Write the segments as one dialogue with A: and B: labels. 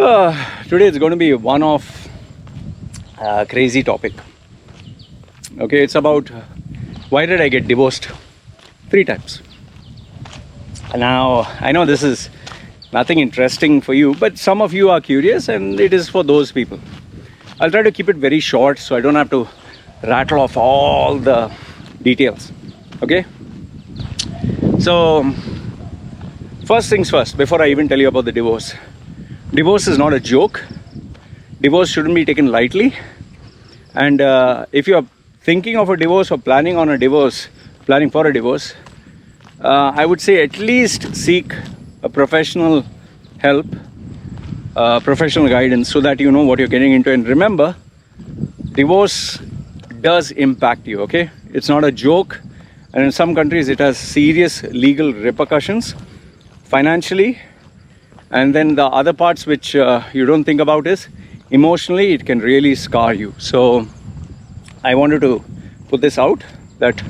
A: Today it's going to be one of crazy topic. Okay, it's about why did I get divorced 3 times. Now I know this is nothing interesting for you, but some of you are curious, and it is for those people. I'll try to keep it very short so I don't have to rattle off all the details. Okay, so first things first, before I even tell you about the divorce. Divorce is not a joke. Divorce shouldn't be taken lightly. And if you are thinking of a divorce or planning for a divorce, I would say at least seek a professional help, professional guidance, so that you know what you're getting into. And remember, divorce does impact you, okay? It's not a joke. And in some countries, it has serious legal repercussions, financially. And then the other parts which you don't think about is emotionally, it can really scar you. So I wanted to put this out, that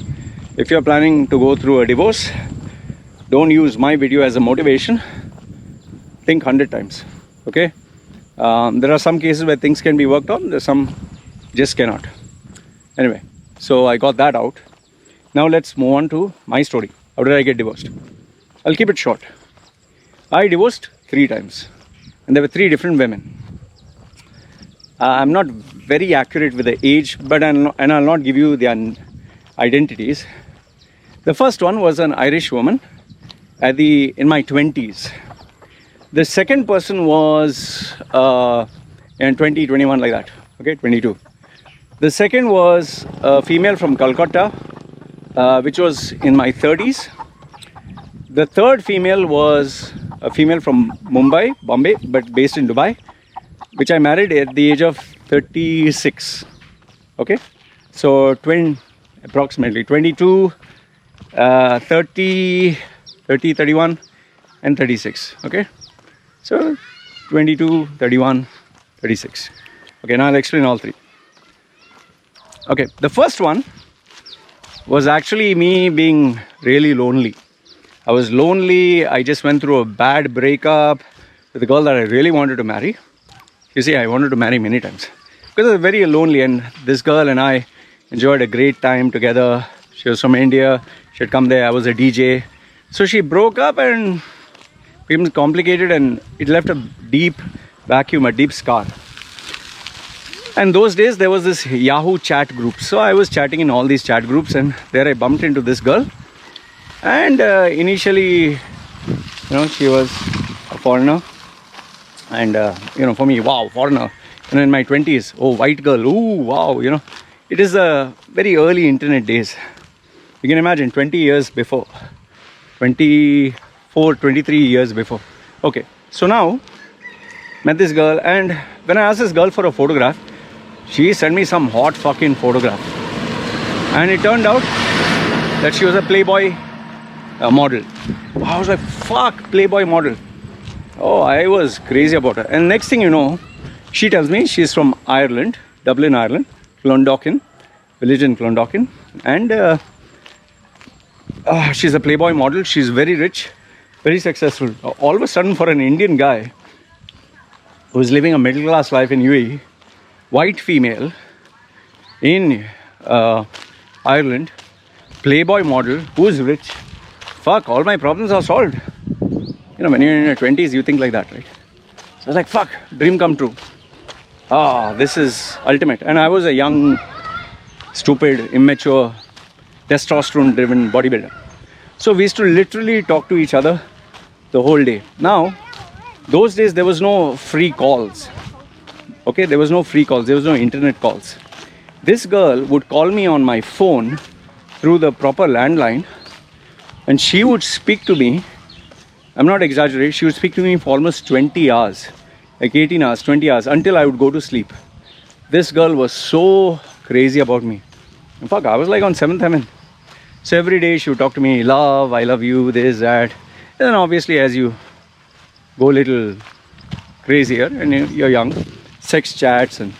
A: if you're planning to go through a divorce, don't use my video as a motivation. Think 100 times, okay? There are some cases where things can be worked on, there's some just cannot. Anyway, so I got that out. Now let's move on to my story. How did I get divorced? I'll keep it short. I divorced 3 times, and there were 3 different women. I'm not very accurate with the age, but I'll not give you their identities. The first one was an Irish woman in my 20s. The second person was in 20, 21, like that. Okay, 22. The second was a female from Calcutta, which was in my 30s. The third female was a female from Bombay, but based in Dubai, which I married at the age of 36. Okay, so approximately 22, 30, 31, and 36. Okay, so 22, 31, 36. Okay, now I'll explain all 3. Okay, the first one was actually me being really lonely. I was lonely. I just went through a bad breakup with a girl that I really wanted to marry. You see, I wanted to marry many times because I was very lonely, and this girl and I enjoyed a great time together. She was from India. She had come there. I was a DJ. So she broke up and became complicated, and it left a deep vacuum, a deep scar. And those days there was this Yahoo chat group. So I was chatting in all these chat groups, and there I bumped into this girl. And initially, she was a foreigner. And, for me, wow, foreigner. And in my 20s, oh, white girl, ooh, wow, It is the very early internet days. You can imagine 20 years before. 24, 23 years before. Okay, so now, met this girl. And when I asked this girl for a photograph, she sent me some hot fucking photograph. And it turned out that she was a Playboy model. I was like, fuck, Playboy model. Oh, I was crazy about her. And next thing you know, she tells me she's from Ireland, Dublin, Ireland, Clondalkin, village in Clondalkin. And she's a Playboy model. She's very rich, very successful. All of a sudden, for an Indian guy who's living a middle class life in UAE, white female in Ireland, Playboy model, who's rich, fuck, all my problems are solved. When you're in your 20s, you think like that, right? So I was like, fuck, dream come true. This is ultimate. And I was a young, stupid, immature, testosterone-driven bodybuilder. So we used to literally talk to each other the whole day. Now, those days, there was no free calls. Okay, there was no free calls. There was no internet calls. This girl would call me on my phone through the proper landline, and she would speak to me. I'm not exaggerating. She would speak to me for almost 20 hours, like 18 hours, 20 hours, until I would go to sleep. This girl was so crazy about me. In fact, I was like on 7th heaven. So every day she would talk to me, love, I love you, this, that. And then obviously as you go a little crazier and you're young, sex chats, and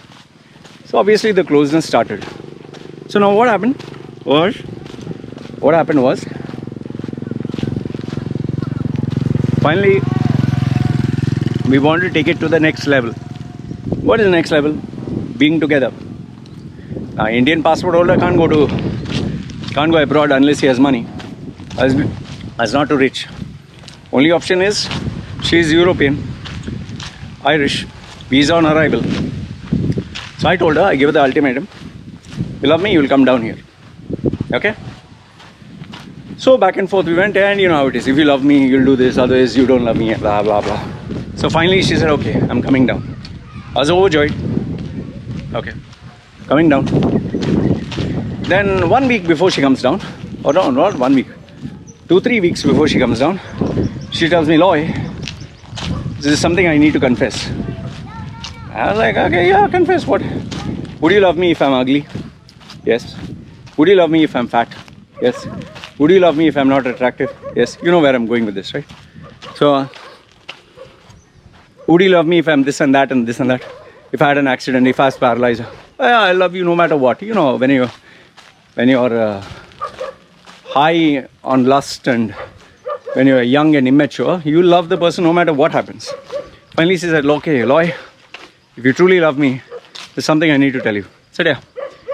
A: so obviously the closeness started. So now what happened was finally We want to take it to the next level. What is the next level? Being together. Indian passport holder can't go abroad unless he has money. As not too rich. Only option is she is European, Irish, visa on arrival. So I told her, I gave her the ultimatum. You love me, you will come down here. Okay? So back and forth we went, and you know how it is. If you love me, you'll do this, otherwise you don't love me, blah blah blah. So finally she said, okay, I'm coming down. I was overjoyed. Okay, coming down. Then 1 week before she comes down, or no, not 1 week, 2-3 weeks before she comes down, she tells me, Loy, this is something I need to confess. I was like, okay, yeah, confess what? Would you love me if I'm ugly? Yes. Would you love me if I'm fat? Yes. Would you love me if I'm not attractive? Yes. You know where I'm going with this, right? So, would you love me if I'm this and that and this and that? If I had an accident, if I was paralyzed? Yeah, I love you no matter what. You know, when you're high on lust and when you're young and immature, you love the person no matter what happens. Finally she said, okay, Loy, if you truly love me, there's something I need to tell you. I said, yeah.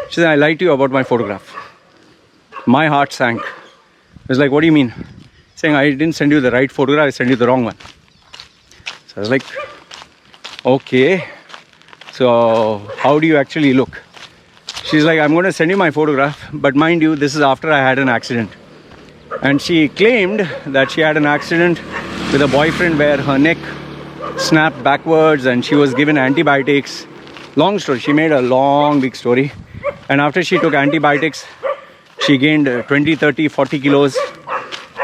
A: She said, I lied to you about my photograph. My heart sank. I was like, what do you mean? Saying, I didn't send you the right photograph, I sent you the wrong one. So I was like, okay, so how do you actually look? She's like, I'm going to send you my photograph, but mind you, this is after I had an accident. And she claimed that she had an accident with a boyfriend where her neck snapped backwards and she was given antibiotics. Long story, she made a long big story. And after she took antibiotics, she gained 20, 30, 40 kilos.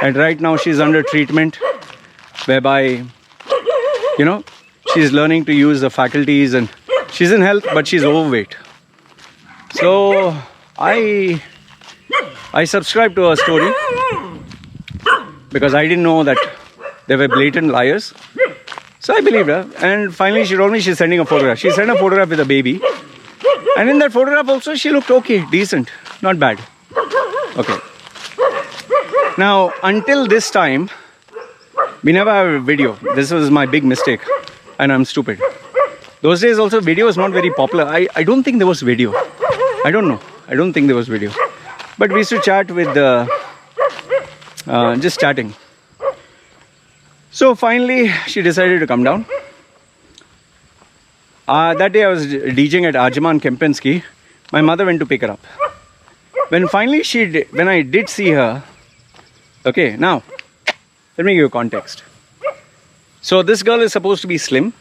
A: And right now she's under treatment whereby, you know, she's learning to use the faculties and she's in health, but she's overweight. So I subscribed to her story because I didn't know that they were blatant liars. So I believed her, and finally she told me she's sending a photograph. She sent a photograph with a baby, and in that photograph also she looked okay, decent, not bad. Okay. Now until this time, we never have a video. This was my big mistake, and I'm stupid. Those days also video was not very popular. I don't think there was video. I don't know. I don't think there was video. But we used to chat with just chatting. So finally she decided to come down. That day I was DJing at Ajman Kempinski. My mother went to pick her up. When I did see her, okay, now let me give you context. So this girl is supposed to be slim,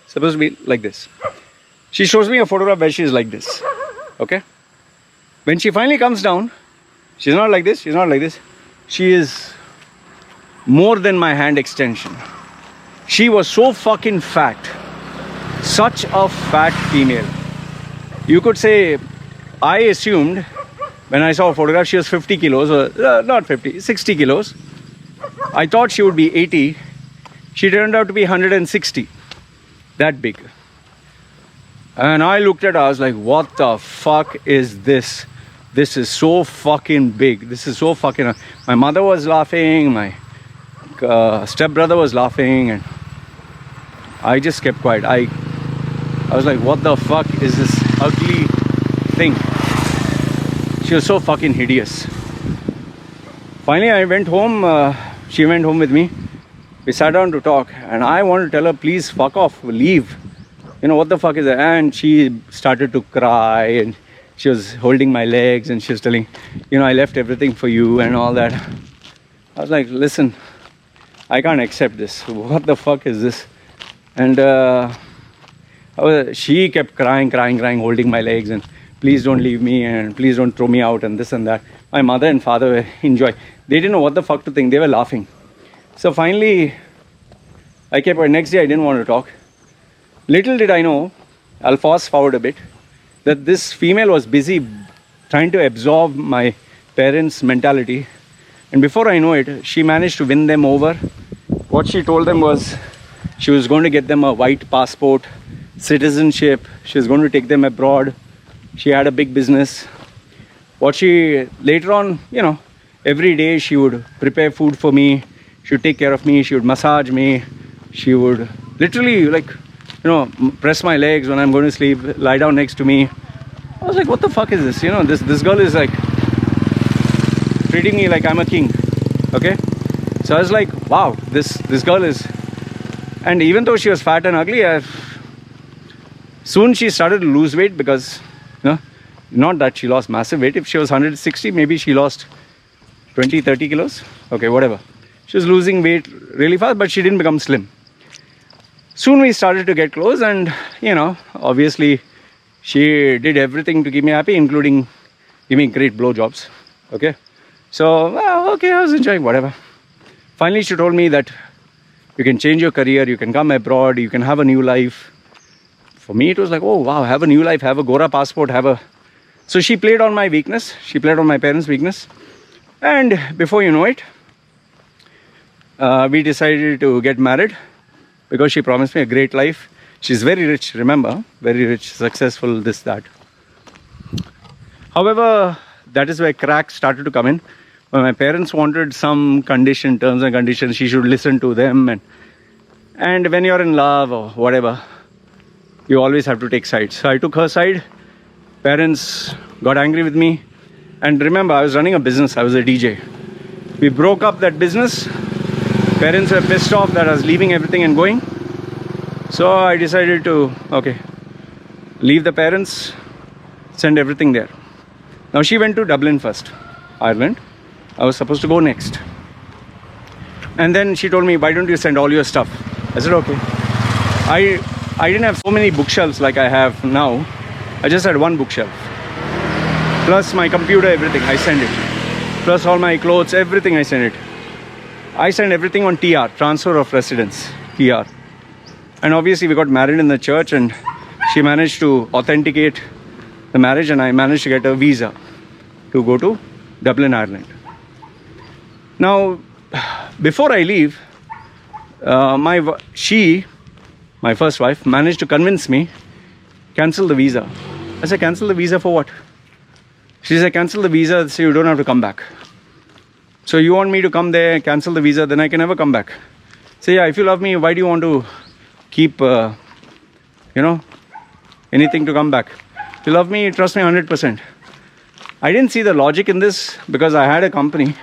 A: supposed to be like this. She shows me a photograph where she is like this. Okay, when she finally comes down, she's not like this, she's not like this. She is more than my hand extension. She was so fucking fat. Such a fat female. You could say, I assumed when I saw a photograph she was 50 kilos, or not 50, 60 kilos. I thought she would be 80. She turned out to be 160. That big. And I looked at her, I was like, what the fuck is this? This is so fucking big. This is so fucking... My mother was laughing, my stepbrother was laughing, and I just kept quiet. I was like, what the fuck is this ugly thing? She was so fucking hideous. Finally I went home, she went home with me. We sat down to talk, and I wanted to tell her, please fuck off, leave. You know, what the fuck is that? And she started to cry, and she was holding my legs, and she was telling, you know, I left everything for you and all that. I was like, listen, I can't accept this. What the fuck is this? And she kept crying, holding my legs, and please don't leave me, and please don't throw me out, and this and that. My mother and father were enjoying. They didn't know what the fuck to think. They were laughing. So finally, I kept quiet. Next day, I didn't want to talk. Little did I know, I'll fast forward a bit, that this female was busy trying to absorb my parents' mentality. And before I know it, she managed to win them over. What she told them was she was going to get them a white passport, citizenship. She was going to take them abroad. She had a big business. What she, later on, you know, every day she would prepare food for me. She would take care of me. She would massage me. She would literally press my legs when I'm going to sleep, lie down next to me. I was like, what the fuck is this? This girl is like treating me like I'm a king. Okay, so I was like, wow, this girl is. And even though she was fat and ugly, soon she started to lose weight because not that she lost massive weight. If she was 160, maybe she lost 20-30 kilos. Okay, whatever. She was losing weight really fast, but she didn't become slim. Soon we started to get close, and obviously she did everything to keep me happy, including giving great blowjobs. Okay, so okay, I was enjoying whatever. Finally, she told me that you can change your career, you can come abroad, you can have a new life. For me, it was like, oh wow, have a new life, have a Gora passport, So she played on my weakness. She played on my parents' weakness, and before you know it, we decided to get married. Because she promised me a great life. She's very rich, remember, very rich, successful, this, that. However, that is where cracks started to come in. When my parents wanted some terms and conditions, she should listen to them. And when you're in love or whatever, you always have to take sides. So I took her side. Parents got angry with me. And remember, I was running a business. I was a DJ. We broke up that business. Parents were pissed off that I was leaving everything and going. So I decided to, leave the parents, send everything there. Now she went to Dublin first, Ireland. I was supposed to go next. And then she told me, why don't you send all your stuff? I said, okay. I didn't have so many bookshelves like I have now. I just had one bookshelf. Plus my computer, everything, I sent it. Plus all my clothes, everything, I sent it. I sent everything on TR, transfer of residence, TR. And obviously we got married in the church, and she managed to authenticate the marriage, and I managed to get a visa to go to Dublin, Ireland. Now, before I leave, my first wife, managed to convince me, cancel the visa. I said, cancel the visa for what? She said, cancel the visa so you don't have to come back. So you want me to come there, cancel the visa, then I can never come back. Say, yeah, if you love me, why do you want to keep, anything to come back? If you love me, trust me 100%. I didn't see the logic in this because I had a company.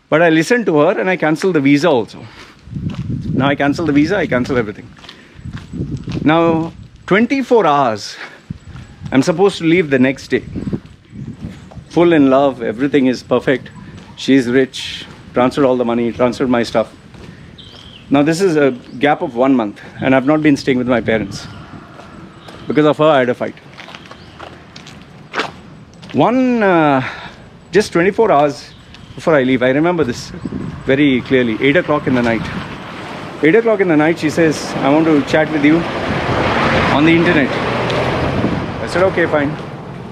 A: But I listened to her and I cancelled the visa also. Now I cancel the visa, I cancel everything. Now, 24 hours, I'm supposed to leave the next day. Full in love, everything is perfect. She's rich, transferred all the money, transferred my stuff. Now this is a gap of 1 month, and I've not been staying with my parents. Because of her, I had a fight. Just 24 hours before I leave, I remember this very clearly, 8 o'clock in the night. 8 o'clock in the night, she says, I want to chat with you on the internet. I said, okay, fine.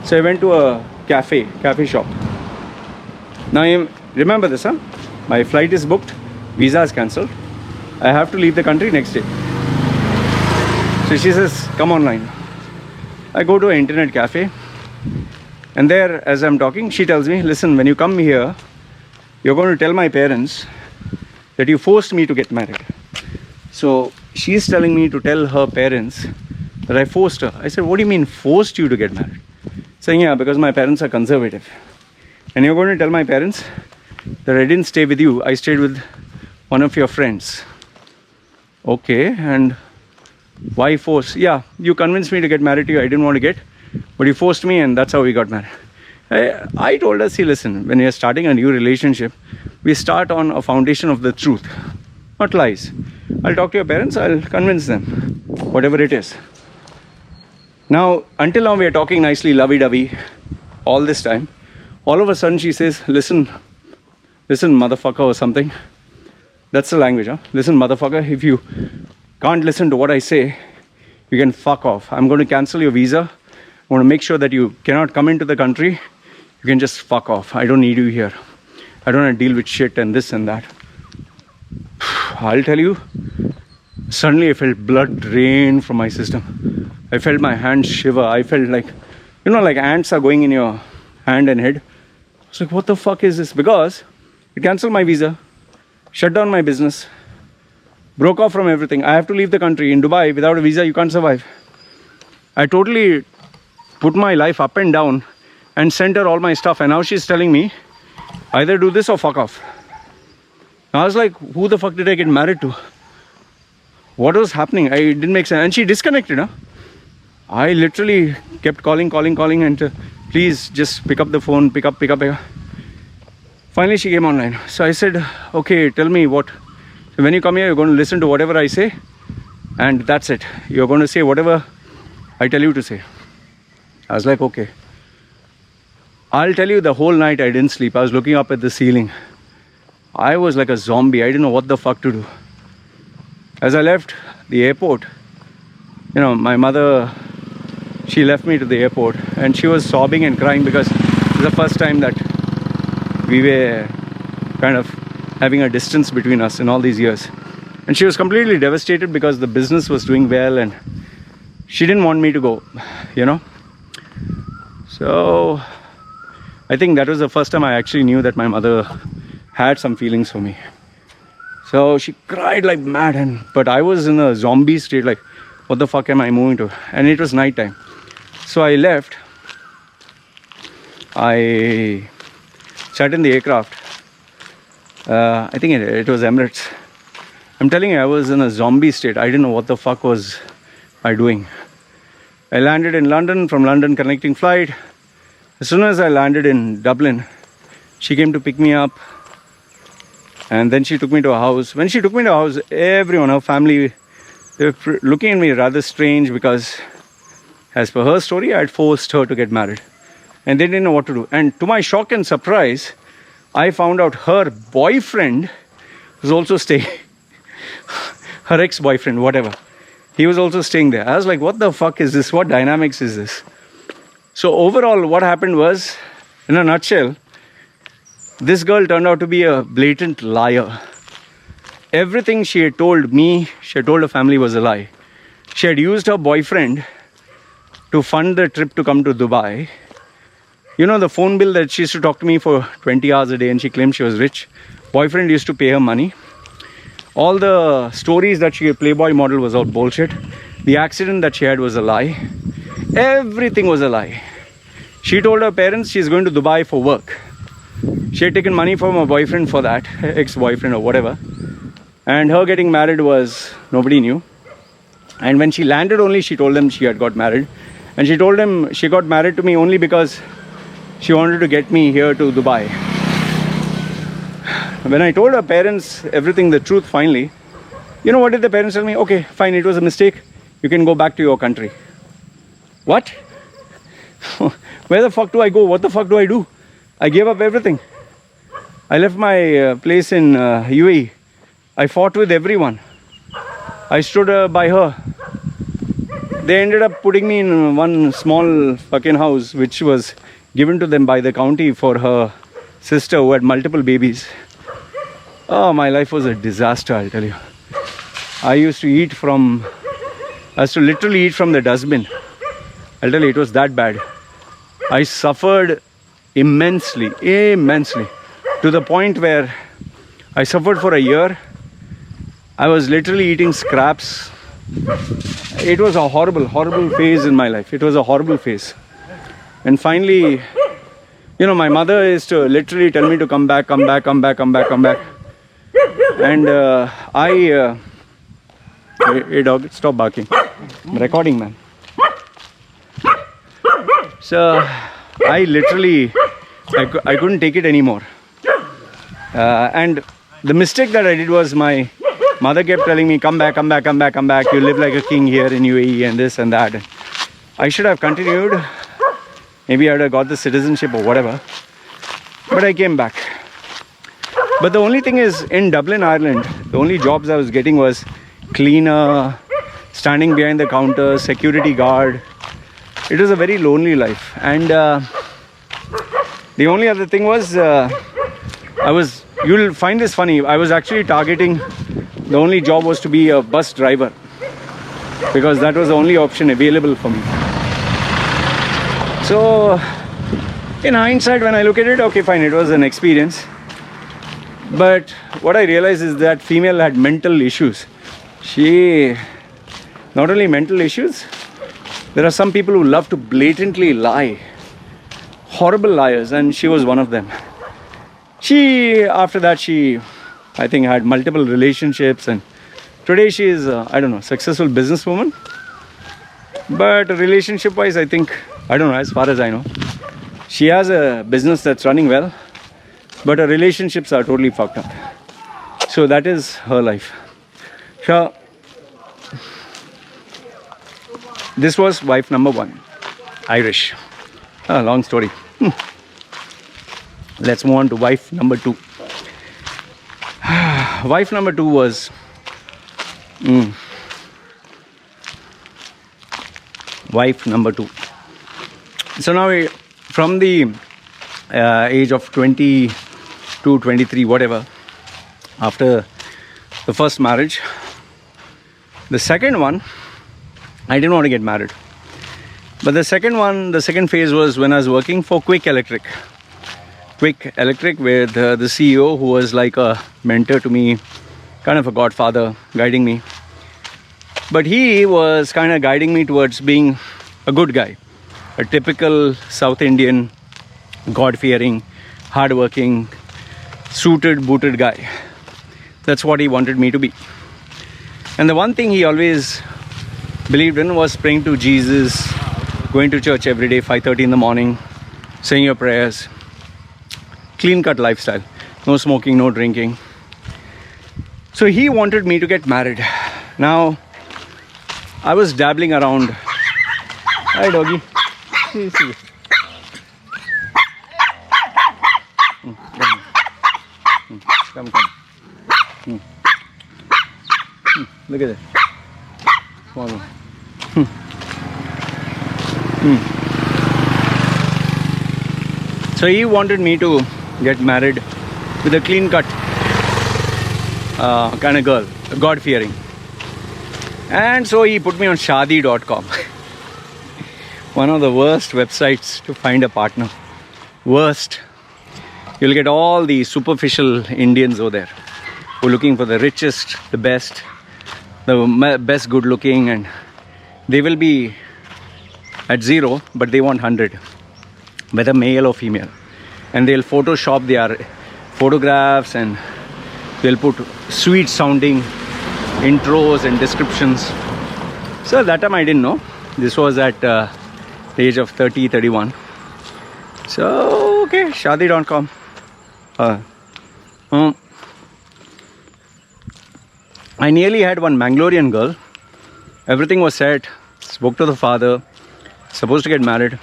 A: So I went to a cafe shop. Now, remember this, My flight is booked, visa is cancelled. I have to leave the country next day. So she says, come online. I go to an internet cafe. And there, as I'm talking, she tells me, listen, when you come here, you're going to tell my parents that you forced me to get married. So she's telling me to tell her parents that I forced her. I said, what do you mean forced you to get married? Saying, yeah, because my parents are conservative. And you're going to tell my parents that I didn't stay with you, I stayed with one of your friends. Okay, and why force? Yeah, you convinced me to get married to you, I didn't want to get, but you forced me, and that's how we got married. I told her, see, listen, when you're starting a new relationship, we start on a foundation of the truth, not lies. I'll talk to your parents, I'll convince them, whatever it is. Now, until now we are talking nicely, lovey-dovey, all this time. All of a sudden she says, listen, motherfucker, or something. That's the language, Listen, motherfucker, if you can't listen to what I say, you can fuck off. I'm going to cancel your visa. I want to make sure that you cannot come into the country. You can just fuck off. I don't need you here. I don't want to deal with shit and this and that. I'll tell you, suddenly I felt blood drain from my system. I felt my hands shiver. I felt like, like ants are going in your hand and head. I was like, what the fuck is this? Because it cancelled my visa, shut down my business, broke off from everything. I have to leave the country. In Dubai, without a visa, you can't survive. I totally put my life up and down and sent her all my stuff. And now she's telling me, either do this or fuck off. I was like, who the fuck did I get married to? What was happening? It didn't make sense. And she disconnected, huh? I literally kept calling and please just pick up the phone, pick up. Finally, she came online. So I said, okay, tell me what. So when you come here, you're going to listen to whatever I say. And that's it. You're going to say whatever I tell you to say. I was like, okay. I'll tell you, the whole night I didn't sleep. I was looking up at the ceiling. I was like a zombie. I didn't know what the fuck to do. As I left the airport, my mother, she left me to the airport and she was sobbing and crying because it was the first time that we were kind of having a distance between us in all these years. And she was completely devastated because the business was doing well and she didn't want me to go, So I think that was the first time I actually knew that my mother had some feelings for me. So she cried like mad, but I was in a zombie state, like, what the fuck am I moving to? And it was night time. So I left. I sat in the aircraft. I think it was Emirates. I'm telling you, I was in a zombie state. I didn't know what the fuck was I doing. I landed in London, from London connecting flight. As soon as I landed in Dublin, she came to pick me up. And then she took me to a house. When she took me to a house, everyone, her family, they were looking at me rather strange because, as per her story, I had forced her to get married. And they didn't know what to do. And to my shock and surprise, I found out her boyfriend was also staying. Her ex-boyfriend, whatever. He was also staying there. I was like, what the fuck is this? What dynamics is this? So overall, what happened was, in a nutshell, this girl turned out to be a blatant liar. Everything she had told me, she had told her family, was a lie. She had used her boyfriend to fund the trip to come to Dubai. The phone bill that she used to talk to me for 20 hours a day and she claimed she was rich. Boyfriend used to pay her money. All the stories that she, a Playboy model, was all bullshit. The accident that she had was a lie. Everything was a lie. She told her parents she's going to Dubai for work. She had taken money from her boyfriend for that, ex-boyfriend or whatever. And her getting married was, nobody knew. And when she landed only, she told them she had got married. And she told them she got married to me only because she wanted to get me here to Dubai. When I told her parents everything, the truth finally, what did the parents tell me? Okay, fine, it was a mistake. You can go back to your country. What? Where the fuck do I go? What the fuck do I do? I gave up everything. I left my place in UAE. I fought with everyone. I stood by her. They ended up putting me in one small fucking house which was given to them by the county for her sister who had multiple babies. Oh, my life was a disaster, I'll tell you. I used to literally eat from the dustbin. I'll tell you, it was that bad. I suffered immensely, to the point where I suffered for a year. I was literally eating scraps. It was a horrible phase in my life. It was a horrible phase. And finally, my mother is to literally tell me to come back. And hey dog, stop barking. I'm recording, man. So I literally, I couldn't take it anymore. And the mistake that I did was my mother kept telling me, come back. You live like a king here in UAE and this and that. I should have continued. Maybe I would have got the citizenship or whatever. But I came back. But the only thing is, in Dublin, Ireland, the only jobs I was getting was cleaner, standing behind the counter, security guard. It was a very lonely life. And the only other thing was, you'll find this funny, I was actually targeting, the only job was to be a bus driver, because that was the only option available for me. So in hindsight, when I look at it, okay, fine, it was an experience. But what I realized is that female had mental issues. She, not only mental issues, there are some people who love to blatantly lie. Horrible liars, and she was one of them. After that, I think, had multiple relationships, and today she is, I don't know, successful businesswoman. But relationship wise, I think, I don't know, as far as I know, she has a business that's running well, but her relationships are totally fucked up. So that is her life. So this was wife number 1, Irish. Long story. Let's move on to wife number 2. Wife number 2 was wife number 2. So now, from the age of 22, 23, whatever, after the first marriage, the second one, I didn't want to get married. But the second phase was when I was working for Quick Electric with the CEO, who was like a mentor to me, kind of a godfather, guiding me. But he was kind of guiding me towards being a good guy, a typical South Indian, God-fearing, hard-working, suited, booted guy. That's what he wanted me to be. And the one thing he always believed in was praying to Jesus, going to church every day, 5:30 in the morning, saying your prayers, clean-cut lifestyle, no smoking, no drinking. So he wanted me to get married. Now, I was dabbling around. Hi, doggy. See. Come. Look at that. Small one. So he wanted me to get married with a clean-cut kind of girl, God-fearing. And so he put me on Shaadi.com. One of the worst websites to find a partner. Worst. You'll get all the superficial Indians over there who are looking for the richest, the best good looking, and they will be at 0, but they want 100, whether male or female. And they'll Photoshop their photographs, and they'll put sweet sounding intros and descriptions. So at that time I didn't know. This was at the age of 30, 31. So okay, Shaadi.com. I nearly had one Mangalorean girl. Everything was set. Spoke to the father. Supposed to get married.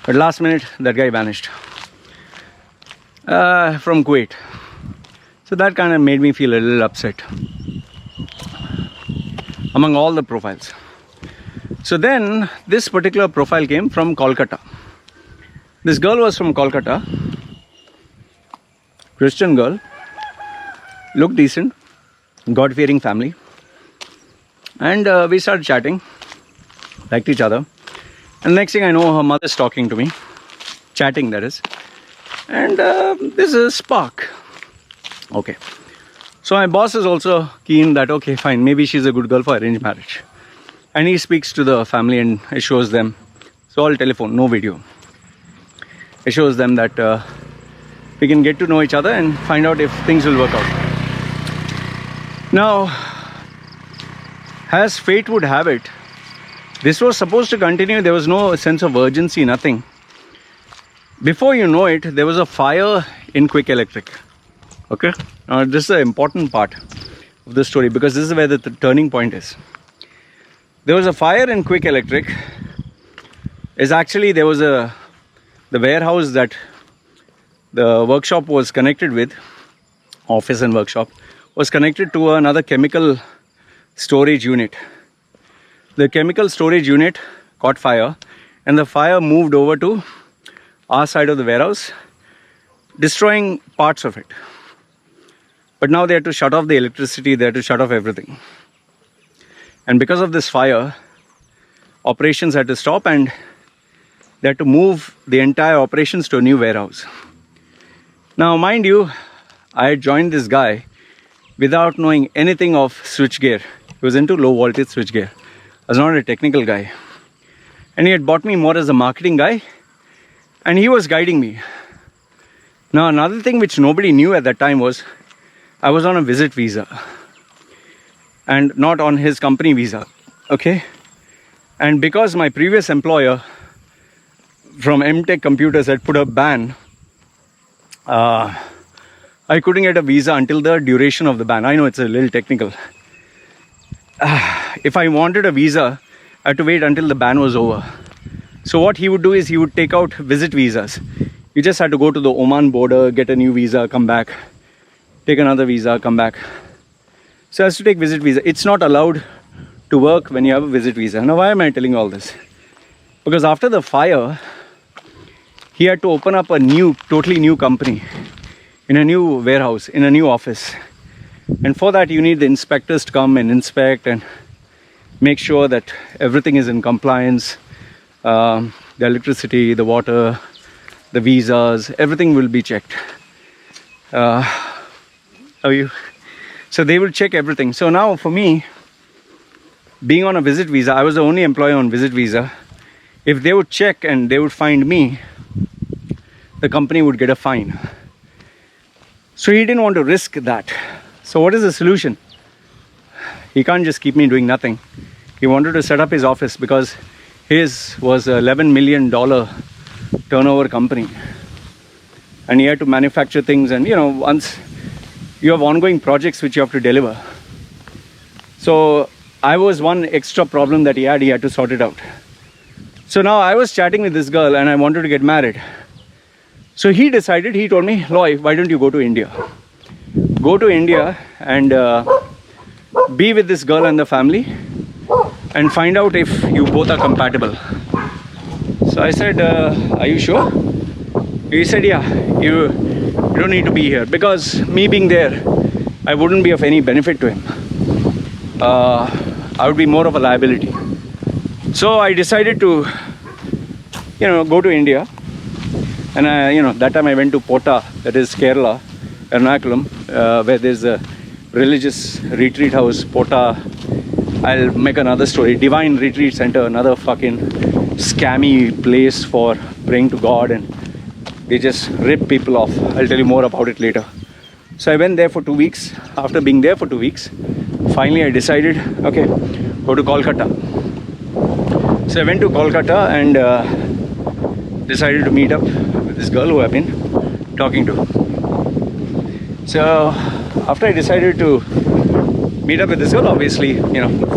A: But last minute, that guy vanished. From Kuwait. So that kind of made me feel a little upset. Among all the profiles. So then, this particular profile came from Kolkata. This girl was from Kolkata. Christian girl. Looked decent. God-fearing family. And we started chatting. Liked each other. And next thing I know, her mother's talking to me. Chatting, that is. And this is a spark. Okay. So my boss is also keen that, okay, fine, maybe she's a good girl for arranged marriage. And he speaks to the family and assures them. It's all telephone, no video. Assures them that we can get to know each other and find out if things will work out. Now, as fate would have it, this was supposed to continue. There was no sense of urgency, nothing. Before you know it, there was a fire in Quick Electric. Okay? Now, this is an important part of the story because this is where the turning point is. There was a fire in Quick Electric. There was the warehouse that the workshop was connected with, office and workshop, was connected to another chemical storage unit. The chemical storage unit caught fire and the fire moved over to our side of the warehouse, destroying parts of it. But now they had to shut off the electricity, they had to shut off everything. And because of this fire, operations had to stop and they had to move the entire operations to a new warehouse. Now, mind you, I had joined this guy without knowing anything of switchgear. He was into low voltage switchgear. I was not a technical guy. And he had bought me more as a marketing guy, and he was guiding me. Now, another thing which nobody knew at that time was I was on a visit visa and not on his company visa. Okay? And because my previous employer from MTech Computers had put a ban, I couldn't get a visa until the duration of the ban. I know it's a little technical. If I wanted a visa, I had to wait until the ban was over. So what he would do is he would take out visit visas. You just had to go to the Oman border, get a new visa, come back, take another visa, come back. So I has to take visit visa. It's not allowed to work when you have a visit visa. Now, why am I telling all this? Because after the fire, he had to open up a totally new company in a new warehouse, in a new office. And for that, you need the inspectors to come and inspect and make sure that everything is in compliance. The electricity, the water, the visas, everything will be checked. How are you? So they will check everything. So now for me, being on a visit visa, I was the only employee on visit visa. If they would check and they would find me, the company would get a fine. So he didn't want to risk that. So what is the solution? He can't just keep me doing nothing. He wanted to set up his office because his was a $11 million turnover company. And he had to manufacture things, and once you have ongoing projects which you have to deliver. So I was one extra problem that he had to sort it out. So now I was chatting with this girl and I wanted to get married. So he told me, Loy, why don't you go to India? Go to India and be with this girl and the family and find out if you both are compatible. So I said, are you sure? He said, yeah, you don't need to be here, because me being there, I wouldn't be of any benefit to him. I would be more of a liability. So I decided to, go to India. And that time I went to Pota, that is Kerala, Ernakulam, where there's a religious retreat house, Pota. I'll make another story. Divine Retreat Center, another fucking scammy place for praying to God, and they just rip people off. I'll tell you more about it later. So I went there for 2 weeks. After being there for 2 weeks, finally I decided, okay, go to Kolkata. So I went to Kolkata and decided to meet up with this girl who I've been talking to. So after I decided to meet up with this girl, obviously,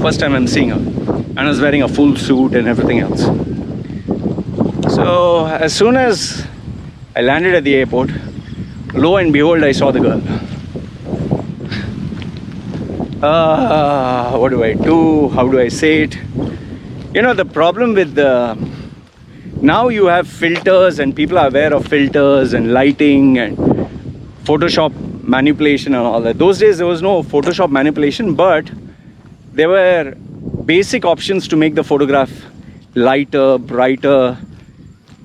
A: first time I'm seeing her, and I was wearing a full suit and everything else. So as soon as I landed at the airport, lo and behold, I saw the girl. What do I do? How do I say it? The problem with now you have filters, and people are aware of filters and lighting and Photoshop manipulation and all that. Those days there was no Photoshop manipulation, but there were basic options to make the photograph lighter, brighter,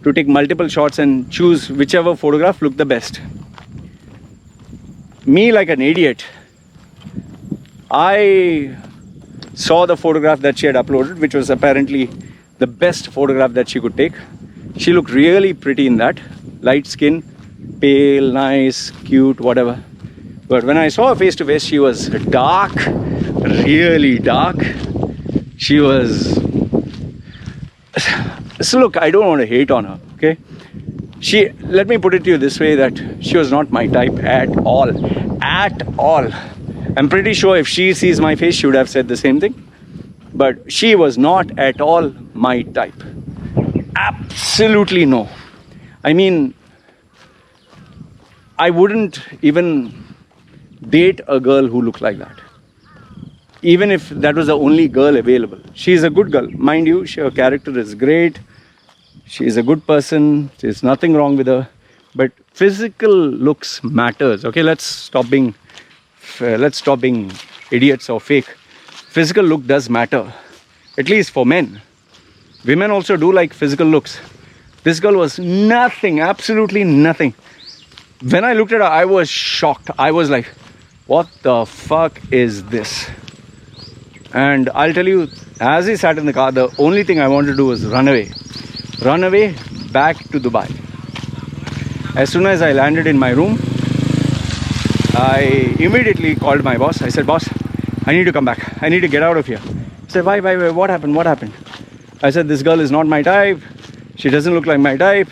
A: to take multiple shots and choose whichever photograph looked the best. Me, like an idiot, I saw the photograph that she had uploaded, which was apparently the best photograph that she could take. She looked really pretty in that. Light skin, pale, nice, cute, whatever. But when I saw her face to face, she was dark, really dark. She was... So look, I don't want to hate on her, okay? Let me put it to you this way, that she was not my type at all. At all. I'm pretty sure if she sees my face, she would have said the same thing. But she was not at all my type. Absolutely no. I mean, I wouldn't even date a girl who looked like that, even if that was the only girl available. She is a good girl, mind you. Her character is great. She is a good person. There's nothing wrong with her. But physical looks matters. Okay, let's stop being idiots or fake. Physical look does matter, at least for men. Women also do like physical looks. This girl was nothing, absolutely nothing. When I looked at her, I was shocked. I was like, what the fuck is this? And I'll tell you, as he sat in the car, the only thing I wanted to do was run away. Run away back to Dubai. As soon as I landed in my room, I immediately called my boss. I said, boss, I need to come back. I need to get out of here. He said, why, what happened? What happened? I said, this girl is not my type. She doesn't look like my type.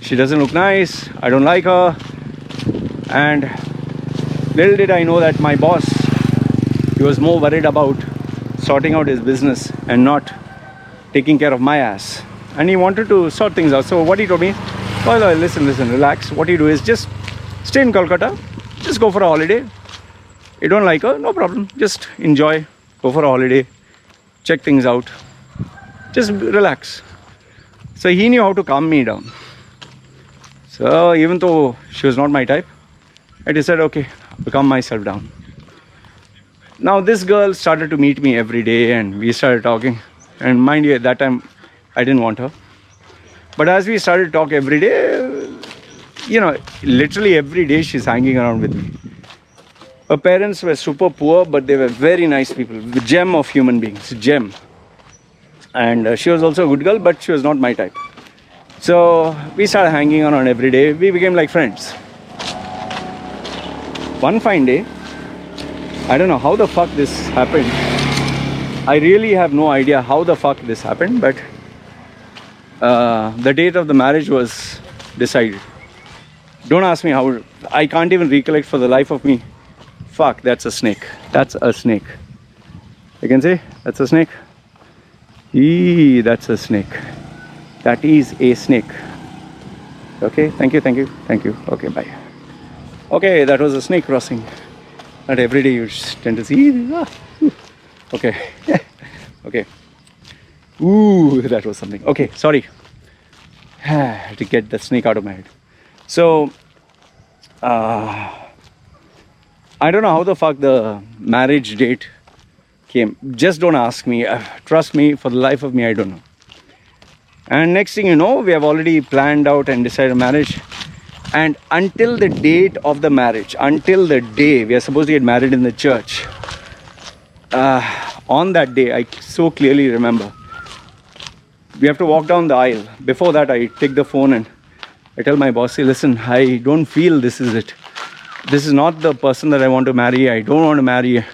A: She doesn't look nice. I don't like her. And little did I know that my boss, he was more worried about sorting out his business and not taking care of my ass. And he wanted to sort things out. So what he told me, well, listen, relax. What you do is just stay in Kolkata. Just go for a holiday. You don't like her? No problem. Just enjoy. Go for a holiday. Check things out. Just relax. So he knew how to calm me down. So even though she was not my type, I decided, okay, I'll calm myself down. Now this girl started to meet me every day and we started talking. And mind you, at that time, I didn't want her. But as we started to talk every day, you know, literally every day she's hanging around with me. Her parents were super poor, but they were very nice people. The gem of human beings, gem. And she was also a good girl, but she was not my type. So we started hanging around every day. We became like friends. One fine day, I don't know how the fuck this happened. I really have no idea how the fuck this happened, but the date of the marriage was decided. Don't ask me how. I can't even recollect for the life of me. Fuck, that's a snake. That's a snake. You can see? That's a snake. Eee, that's a snake. That is a snake. Okay, thank you. Okay, bye. Okay, that was a snake crossing. Not every day you tend to see. Okay. Okay. Ooh, that was something. Okay, sorry. To get the snake out of my head. So, I don't know how the fuck the marriage date came. Just don't ask me. Trust me, for the life of me, I don't know. And next thing you know, we have already planned out and decided marriage. And until the date of the marriage, until the day we are supposed to get married in the church, on that day, I so clearly remember, we have to walk down the aisle. Before that, I take the phone and I tell my boss, hey, listen, I don't feel this is it. This is not the person that I want to marry. I don't want to marry.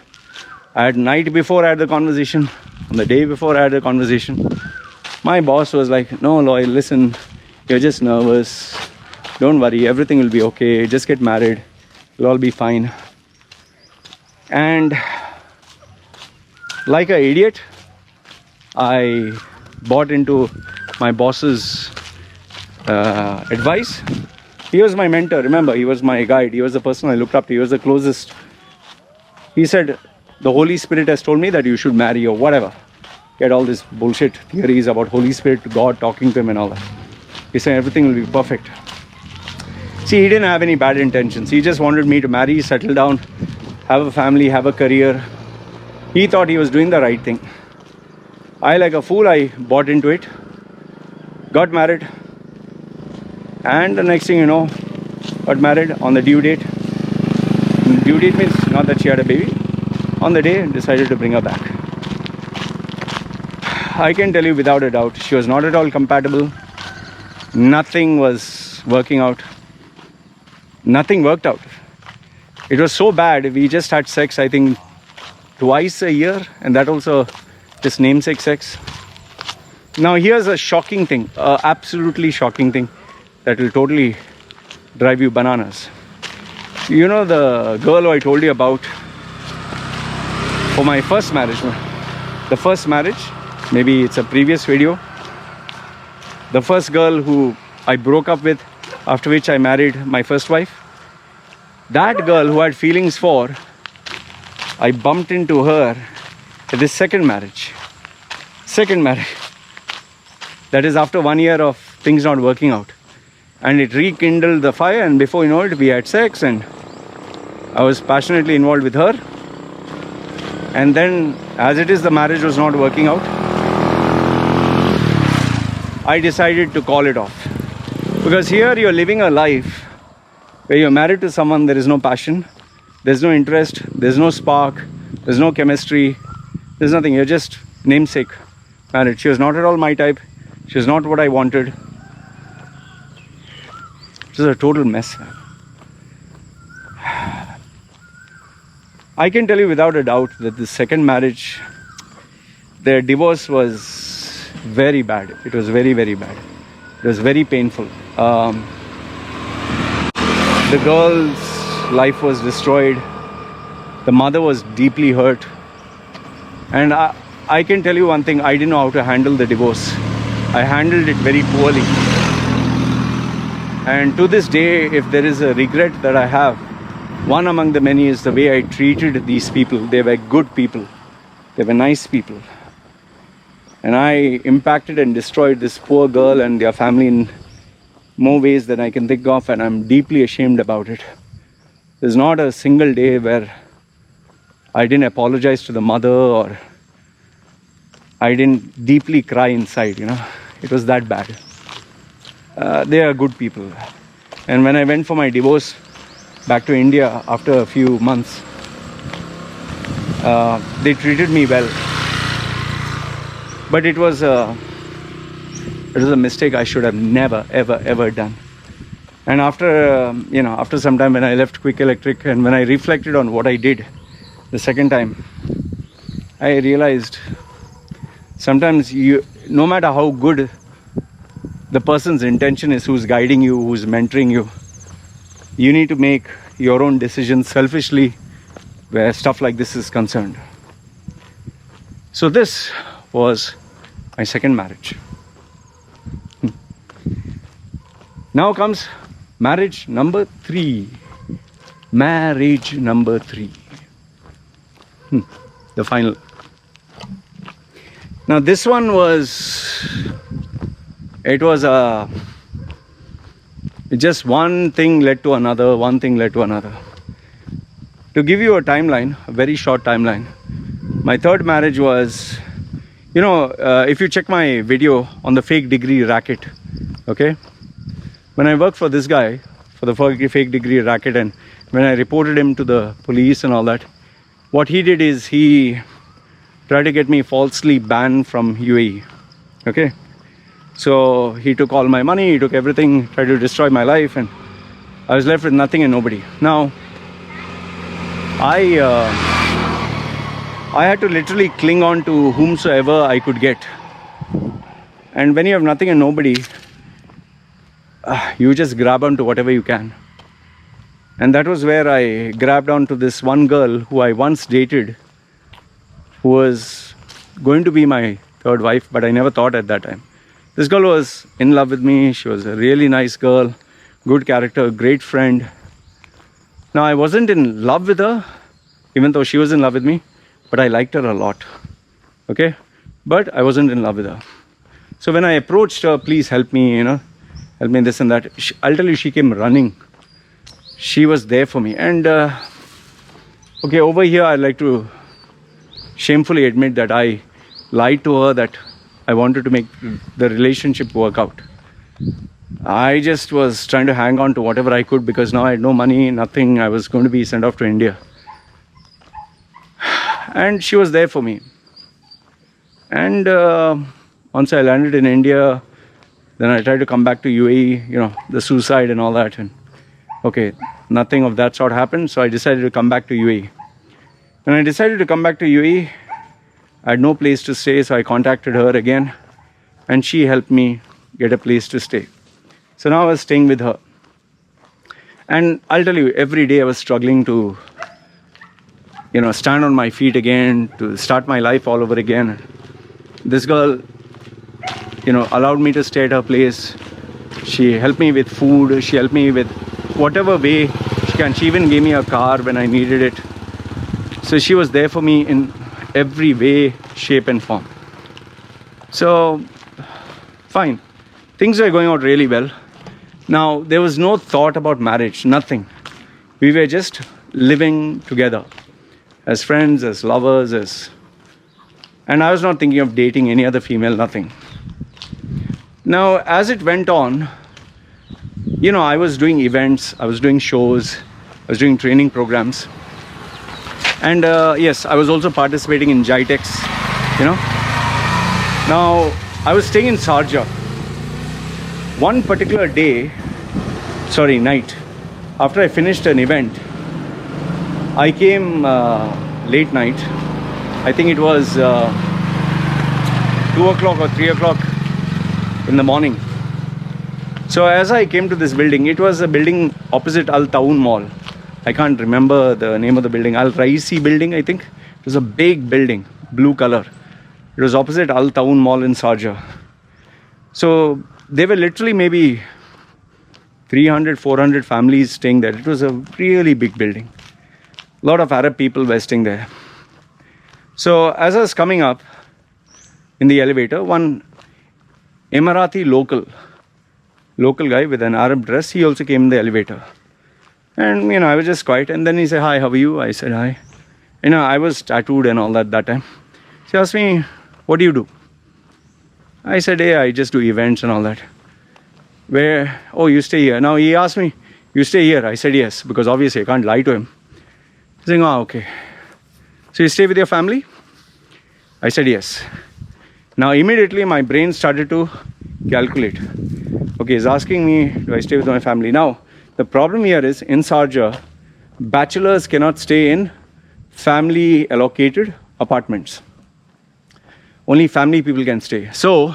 A: At night before I had the conversation, on the day before I had the conversation, my boss was like, no, Loy, listen, you're just nervous. Don't worry, everything will be okay. Just get married. It'll all be fine. And like an idiot, I bought into my boss's advice. He was my mentor, remember, he was my guide. He was the person I looked up to. He was the closest. He said, the Holy Spirit has told me that you should marry or whatever. He had all these bullshit theories about Holy Spirit, God talking to him and all that. He said everything will be perfect. See, he didn't have any bad intentions. He just wanted me to marry, settle down, have a family, have a career. He thought he was doing the right thing. I, like a fool, I bought into it, got married, and the next thing you know, got married on the due date. Due date means not that she had a baby. On the day, decided to bring her back. I can tell you without a doubt, she was not at all compatible. Nothing was working out. Nothing worked out. It was so bad, we just had sex, I think, twice a year, and that also just namesake sex. Now here's a shocking thing, absolutely shocking thing that will totally drive you bananas. You know the girl who I told you about for my first marriage? The first marriage, maybe it's a previous video. The first girl who I broke up with, after which I married my first wife. That girl who I had feelings for, I bumped into her at this second marriage. That is after 1 year of things not working out. And it rekindled the fire, and before you know it, we had sex and I was passionately involved with her. And then, as it is, the marriage was not working out. I decided to call it off. Because here you're living a life where you're married to someone, there is no passion, there's no interest, there's no spark, there's no chemistry, there's nothing. You're just namesake married. She was not at all my type. She was not what I wanted. It was a total mess. I can tell you without a doubt that the second marriage, their divorce was very bad. It was very, very bad. It was very painful. The girl's life was destroyed. The mother was deeply hurt. And I can tell you one thing, I didn't know how to handle the divorce. I handled it very poorly. And to this day, if there is a regret that I have, one among the many is the way I treated these people. They were good people. They were nice people. And I impacted and destroyed this poor girl and their family in more ways than I can think of, and I'm deeply ashamed about it. There's not a single day where I didn't apologize to the mother or I didn't deeply cry inside, It was that bad. They are good people. And when I went for my divorce back to India after a few months, they treated me well. But it was a mistake I should have never, ever done. And after some time when I left Quick Electric and when I reflected on what I did the second time, I realized sometimes no matter how good the person's intention is who's guiding you, who's mentoring you, you need to make your own decisions selfishly where stuff like this is concerned. So this was my second marriage. Now comes marriage number 3. Marriage number 3. The final. Now this one was, it was just one thing led to another, one thing led to another. To give you a timeline, a very short timeline, my third marriage was, if you check my video on the fake degree racket, okay? When I worked for this guy, for the fake degree racket, and when I reported him to the police and all that, what he did is he tried to get me falsely banned from UAE, okay? So he took all my money, he took everything, tried to destroy my life, and I was left with nothing and nobody. Now, I had to literally cling on to whomsoever I could get. And when you have nothing and nobody, you just grab onto whatever you can. And that was where I grabbed onto this one girl who I once dated, who was going to be my third wife, but I never thought at that time. This girl was in love with me. She was a really nice girl, good character, great friend. Now, I wasn't in love with her, even though she was in love with me, but I liked her a lot, okay? But I wasn't in love with her. So when I approached her, please help me, help me this and that, I'll tell you, she came running. She was there for me. And, okay, over here, I'd like to shamefully admit that I lied to her that I wanted to make the relationship work out. I just was trying to hang on to whatever I could because now I had no money, nothing. I was going to be sent off to India. And she was there for me. And once I landed in India, then I tried to come back to UAE, the suicide and all that. And okay, nothing of that sort happened. So I decided to come back to UAE. When I decided to come back to UAE, I had no place to stay. So I contacted her again. And she helped me get a place to stay. So now I was staying with her. And I'll tell you, every day I was struggling to, stand on my feet again, to start my life all over again. This girl, allowed me to stay at her place. She helped me with food. She helped me with whatever way she can. She even gave me a car when I needed it. So she was there for me in every way, shape and form. So, fine. Things were going out really well. Now, there was no thought about marriage, nothing. We were just living together as friends, as lovers, and I was not thinking of dating any other female, nothing. Now, as it went on, you know, I was doing events, I was doing shows, I was doing training programs. And yes, I was also participating in GITEX, you know. Now, I was staying in Sharjah. One particular night, after I finished an event, I came late night. I think it was 2 o'clock or 3 o'clock in the morning. So as I came to this building, it was a building opposite Al Taun Mall. I can't remember the name of the building. Al Raisi building, I think. It was a big building, blue color. It was opposite Al Taun Mall in Sharjah. So there were literally maybe 300, 400 families staying there. It was a really big building. A lot of Arab people were staying there. So as I was coming up in the elevator, one Emirati local guy with an Arab dress, he also came in the elevator. And, you know, I was just quiet. And then he said, "Hi, how are you?" I said, "Hi." You know, I was tattooed and all that time. He asked me, "What do you do?" I said, "Hey, I just do events and all that." "Where?" "Oh, you stay here." Now he asked me, "You stay here?" I said, "Yes," because obviously I can't lie to him. He's saying, "Oh, okay. So you stay with your family?" I said, "Yes." Now immediately my brain started to calculate. Okay, he's asking me, do I stay with my family? Now, the problem here is in Sharjah, bachelors cannot stay in family allocated apartments. Only family people can stay. So,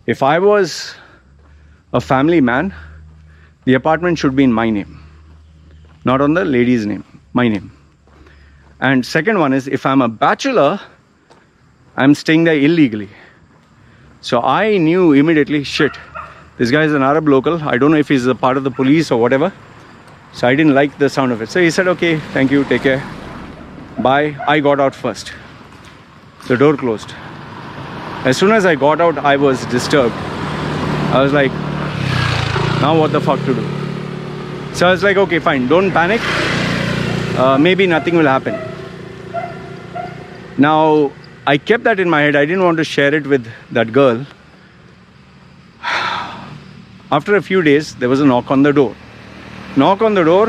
A: if I was a family man, the apartment should be in my name, not on the lady's name, my name. And second one is, if I'm a bachelor, I'm staying there illegally. So I knew immediately, shit, this guy is an Arab local. I don't know if he's a part of the police or whatever. So I didn't like the sound of it. So he said, "Okay, thank you, take care. Bye." I got out first. The door closed. As soon as I got out, I was disturbed. I was like, now what the fuck to do? So I was like, okay, fine, don't panic. Maybe nothing will happen. Now, I kept that in my head. I didn't want to share it with that girl. After a few days, there was a knock on the door. Knock on the door,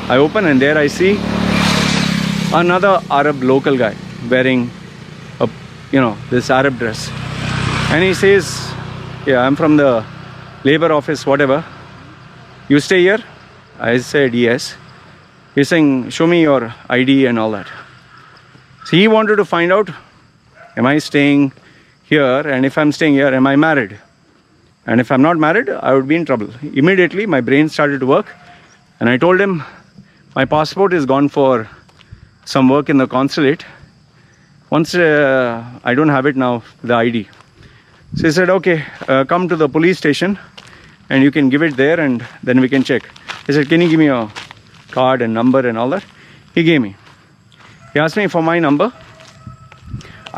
A: I open and there I see another Arab local guy wearing this Arab dress. And he says, "Yeah, I'm from the labor office, whatever. You stay here?" I said, "Yes." He's saying, "Show me your ID and all that." So he wanted to find out, am I staying here? And if I'm staying here, am I married? And if I'm not married, I would be in trouble. Immediately, my brain started to work. And I told him, my passport is gone for some work in the consulate. Once I don't have it now, the ID. So he said, "Okay, come to the police station and you can give it there and then we can check." He said, "Can you give me a card and number and all that?" He gave me. He asked me for my number.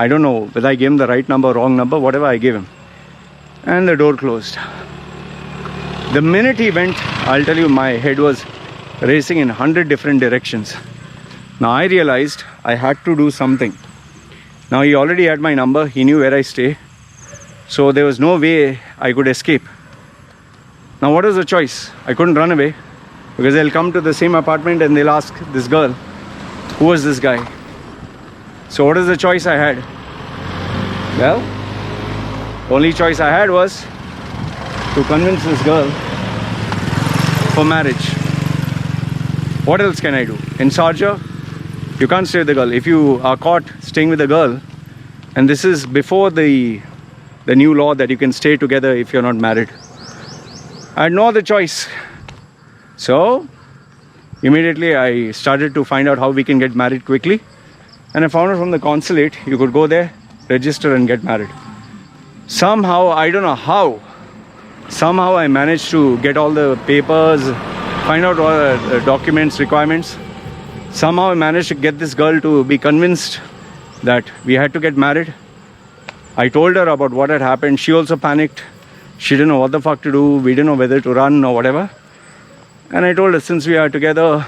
A: I don't know whether I gave him the right number, wrong number, whatever I gave him. And the door closed. The minute he went, I'll tell you, my head was racing in 100 different directions. Now I realized I had to do something. Now he already had my number, he knew where I stay. So there was no way I could escape. Now what was the choice? I couldn't run away because they'll come to the same apartment and they'll ask this girl, "Who was this guy?" So what is the choice I had? Well, the only choice I had was to convince this girl for marriage. What else can I do? In Sharjah, you can't stay with the girl. If you are caught staying with a girl, and this is before the new law that you can stay together if you're not married, I had no other choice. So immediately I started to find out how we can get married quickly. And I found out from the consulate, you could go there, register and get married. Somehow, I don't know how, somehow I managed to get all the papers, find out all the documents, requirements. Somehow I managed to get this girl to be convinced that we had to get married. I told her about what had happened. She also panicked. She didn't know what the fuck to do. We didn't know whether to run or whatever. And I told her, since we are together,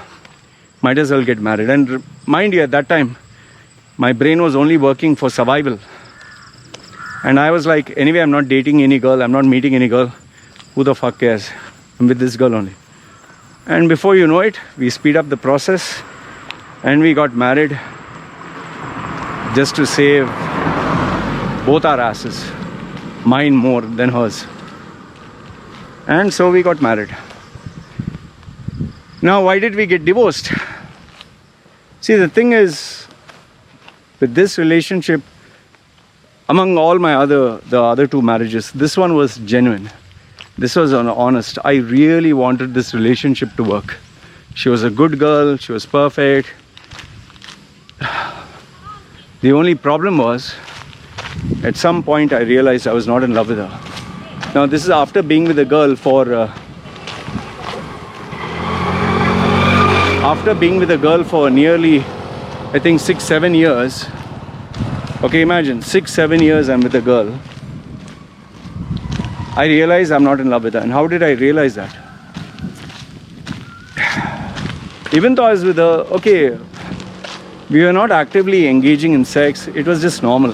A: might as well get married. And mind you, at that time, my brain was only working for survival. And I was like, anyway, I'm not dating any girl. I'm not meeting any girl. Who the fuck cares? I'm with this girl only. And before you know it, we speed up the process and we got married just to save both our asses, mine more than hers. And so we got married. Now, why did we get divorced? See, the thing is, with this relationship, among all the other two marriages, this one was genuine. This was honest. I really wanted this relationship to work. She was a good girl. She was perfect. The only problem was, at some point I realized I was not in love with her. Now this is after being with a girl for nearly, I think 6-7 years. Okay, imagine 6-7 years I'm with a girl. I realized I'm not in love with her. And how did I realize that? Even though I was with her, okay, we were not actively engaging in sex, it was just normal.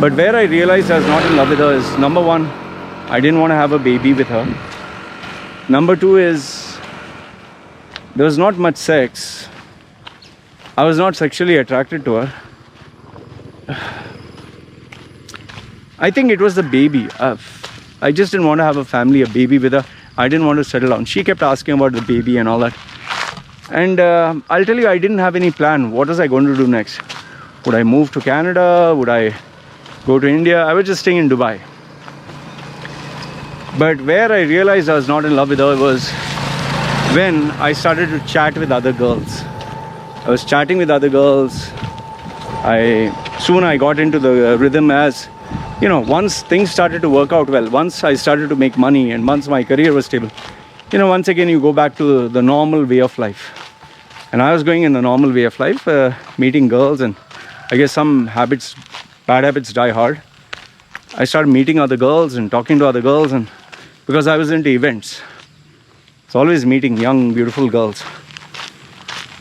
A: But where I realized I was not in love with her is, number one, I didn't want to have a baby with her. Number two is, there was not much sex. I was not sexually attracted to her. I think it was the baby. I just didn't want to have a family, a baby with her. I didn't want to settle down. She kept asking about the baby and all that. And I'll tell you, I didn't have any plan. What was I going to do next? Would I move to Canada? Would I go to India? I was just staying in Dubai. But where I realized I was not in love with her was when I started to chat with other girls. I was chatting with other girls. Soon I got into the rhythm as, you know, once things started to work out well, once I started to make money and once my career was stable, you know, once again you go back to the normal way of life. And I was going in the normal way of life, meeting girls, and I guess some habits, bad habits die hard. I started meeting other girls and talking to other girls, and because I was into events, it's always meeting young, beautiful girls.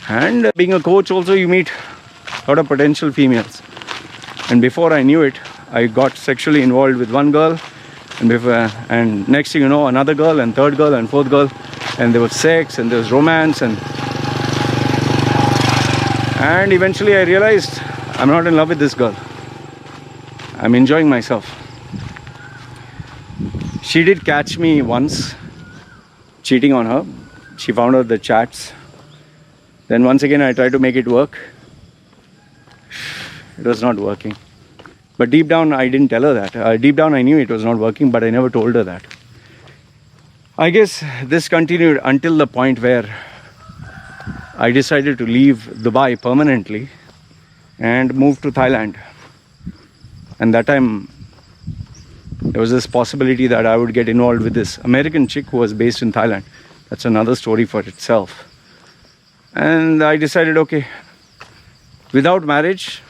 A: And being a coach also, you meet a lot of potential females. And before I knew it, I got sexually involved with one girl, and next thing you know, another girl, and third girl, and fourth girl, and there was sex, and there was romance, and eventually I realized I'm not in love with this girl. I'm enjoying myself. She did catch me once cheating on her. She found out the chats. Then once again I tried to make it work. It was not working. But deep down I didn't tell her that. Deep down I knew it was not working, but I never told her that. I guess this continued until the point where I decided to leave Dubai permanently and move to Thailand. And that time there was this possibility that I would get involved with this American chick who was based in Thailand. That's another story for itself. And I decided, okay, without marriage,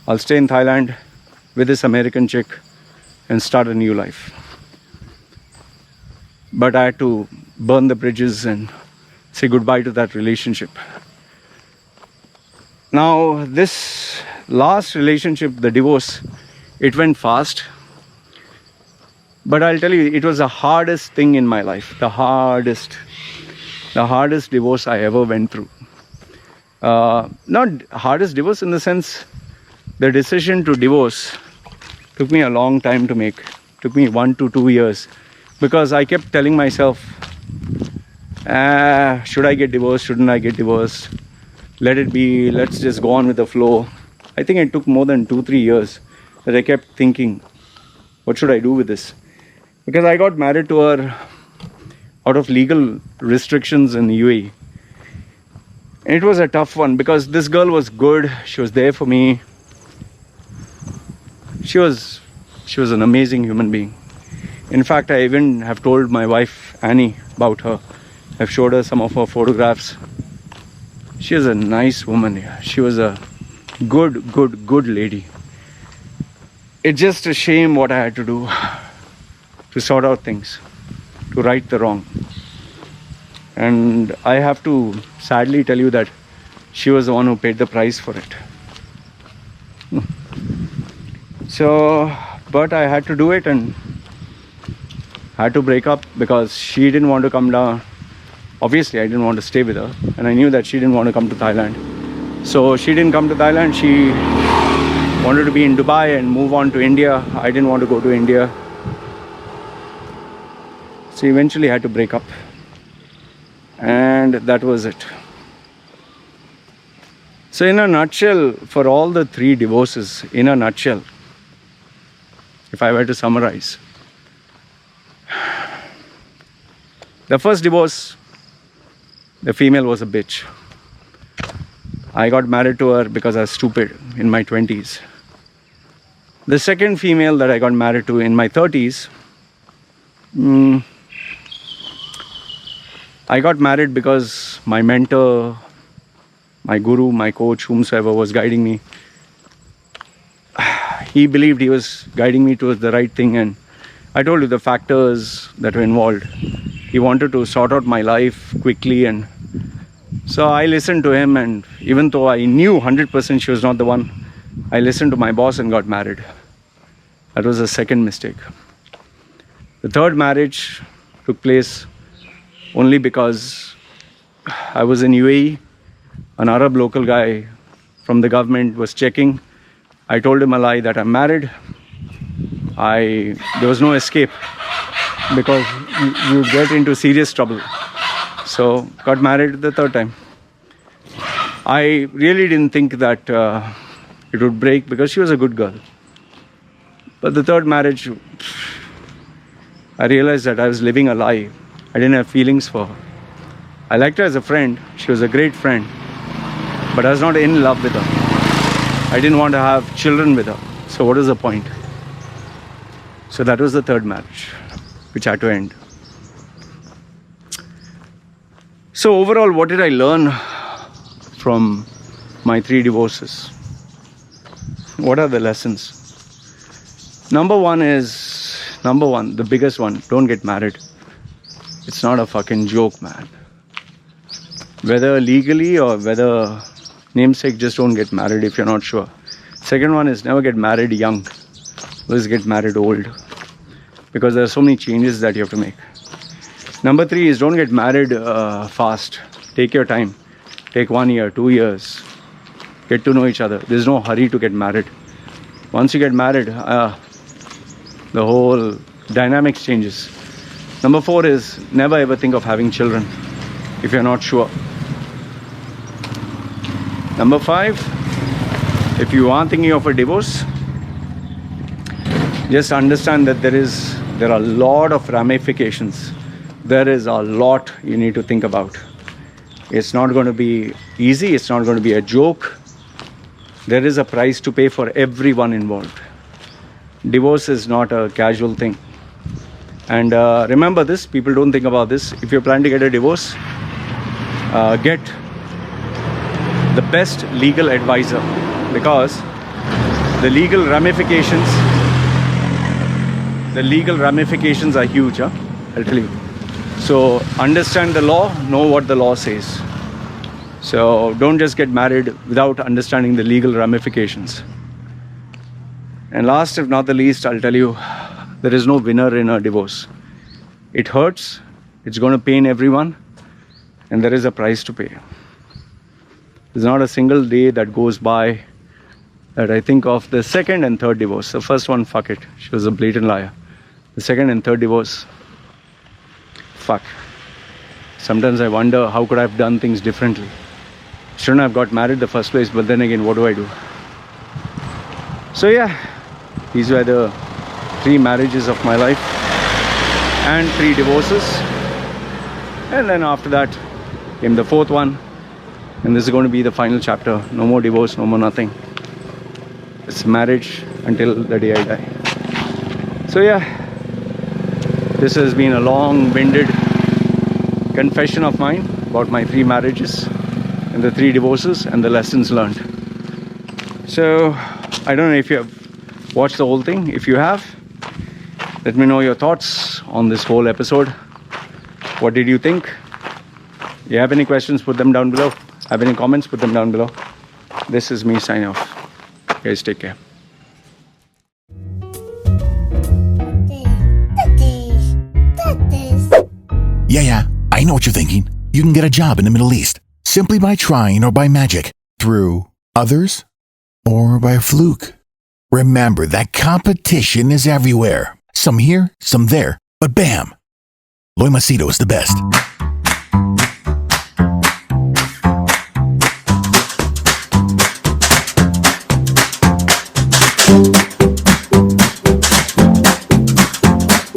A: I'll stay in Thailand with this American chick and start a new life. But I had to burn the bridges and say goodbye to that relationship. Now, this last relationship, the divorce, it went fast. But I'll tell you, it was the hardest thing in my life. The hardest divorce I ever went through. Not hardest divorce in the sense, the decision to divorce took me a long time to make. Took me 1 to 2 years. Because I kept telling myself, should I get divorced? Shouldn't I get divorced? Let it be. Let's just go on with the flow. I think it took more than 2-3 years that I kept thinking, what should I do with this? Because I got married to her out of legal restrictions in the UAE. And it was a tough one because this girl was good. She was there for me. She was an amazing human being. In fact, I even have told my wife Annie about her. I've showed her some of her photographs. She is a nice woman. She was a good lady. It's just a shame what I had to do to sort out things, to right the wrong. And I have to sadly tell you that she was the one who paid the price for it. So, but I had to do it, and had to break up because she didn't want to come down. Obviously, I didn't want to stay with her, and I knew that she didn't want to come to Thailand. So she didn't come to Thailand. She wanted to be in Dubai and move on to India. I didn't want to go to India. So eventually I had to break up. And that was it. So in a nutshell, for all the 3 divorces, in a nutshell, if I were to summarize, the first divorce, the female was a bitch. I got married to her because I was stupid in my 20s. The second female that I got married to in my 30s, I got married because my mentor, my guru, my coach, whomsoever was guiding me, he believed he was guiding me towards the right thing, and I told you the factors that were involved. He wanted to sort out my life quickly, and so I listened to him, and even though I knew 100% she was not the one, I listened to my boss and got married. That was the second mistake. The third marriage took place only because I was in UAE. An Arab local guy from the government was checking. I told him a lie that I'm married. There was no escape because you get into serious trouble. So got married the third time. I really didn't think that it would break because she was a good girl. But the third marriage, I realized that I was living a lie. I didn't have feelings for her. I liked her as a friend. She was a great friend. But I was not in love with her. I didn't want to have children with her. So what is the point? So that was the third marriage, which had to end. So overall, what did I learn from my 3 divorces? What are the lessons? Number one, the biggest one, don't get married. It's not a fucking joke, man. Whether legally or whether namesake, just don't get married if you're not sure. Second one is never get married young. Always get married old. Because there are so many changes that you have to make. Number 3 is don't get married fast. Take your time. Take 1 year, 2 years. Get to know each other. There's no hurry to get married. Once you get married, the whole dynamics changes. Number 4 is never ever think of having children if you're not sure. Number 5, if you are thinking of a divorce, just understand that there are a lot of ramifications. There is a lot you need to think about. It's not going to be easy. It's not going to be a joke. There is a price to pay for everyone involved. Divorce is not a casual thing. And remember this, people don't think about this. If you're planning to get a divorce, get the best legal advisor, because the legal ramifications are huge, huh? I'll tell you. So understand the law, know what the law says. So don't just get married without understanding the legal ramifications. And last, if not the least, I'll tell you, there is no winner in a divorce. It hurts, it's going to pain everyone, and there is a price to pay. There's not a single day that goes by that I think of the second and third divorce. The first one, fuck it, she was a blatant liar. The second and third divorce, fuck. Sometimes I wonder, how could I have done things differently? Shouldn't have got married in the first place, but then again, what do I do? So yeah, these were the 3 marriages of my life and 3 divorces. And then after that came the 4th one, and this is going to be the final chapter. No more divorce, no more nothing. It's marriage until the day I die. So yeah, this has been a long-winded confession of mine about my 3 marriages and the 3 divorces and the lessons learned. So I don't know if you have watched the whole thing. If you have, let me know your thoughts on this whole episode. What did you think? If you have any questions, put them down below. Have any comments, put them down below. This is me signing off. Guys, take care.
B: Yeah, I know what you're thinking. You can get a job in the Middle East simply by trying or by magic, through others, or by fluke. Remember that competition is everywhere. Some here, some there, but bam! Loy Macedo is the best.